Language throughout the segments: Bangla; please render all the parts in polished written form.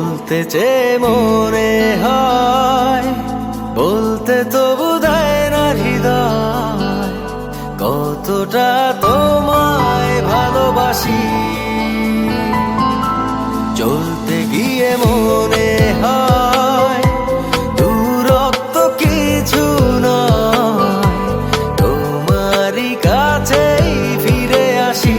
বলতে চেয়ে মনে হয়, বলতে তবু দেয় না হৃদয়, কতটা তোমায় ভালোবাসি। চলতে গিয়ে মনে হয় দূরত্ব কিছু নয়, তোমারই কাছেই ফিরে আসি।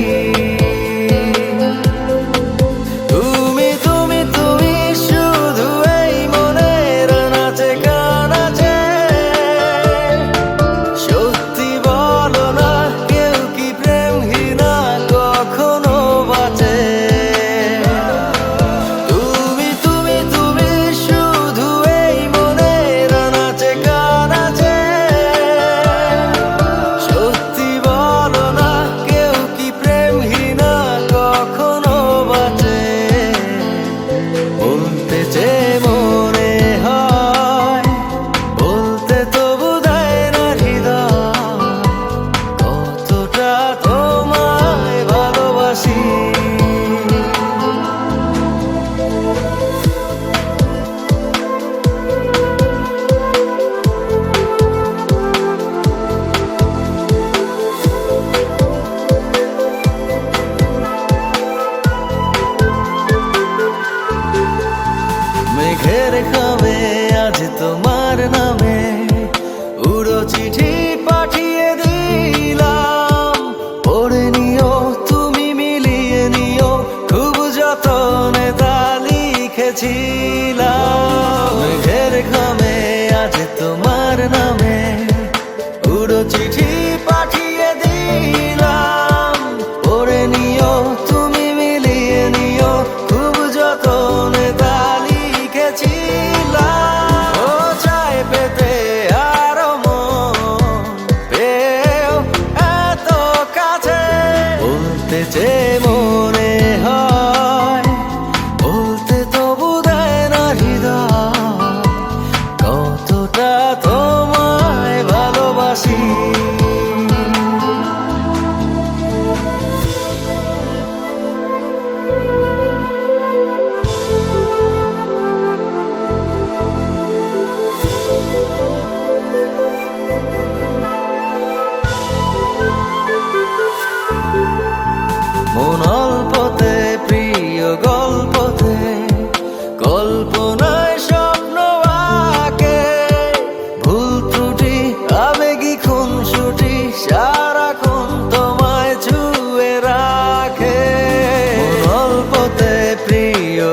মেঘের খামে আজ তোমার নামে উড়ো চিঠি পাঠিয়ে দিলাম, পড়ে নিও তুমি মিলিয়ে নিও, খুব যতনে তা লিখেছিলাম। মেঘের খামে আজ তোমার নামে উড়ো চিঠি পাঠিয়ে দিলাম, পড়ে নিও তুমি মিলিয়ে নিও, খুব যতনে তা লিখেছিলাম। ও চায় পেতে আরো মন পেও এত কাছে, বলতে চেয়ে মনে হয়, বলতে তবু দেয় না হৃদয়, কতটা তোমায় ভালোবাসি। মন অল্পতে প্রিয় গল্পতে, কল্পনায় স্বপ্ন আঁকে, ভুল ত্রুটি আবেগী খুনসুটি সারাক্ষণ তোমায় ছুঁয়ে রাখে। মন অল্পতে প্রিয়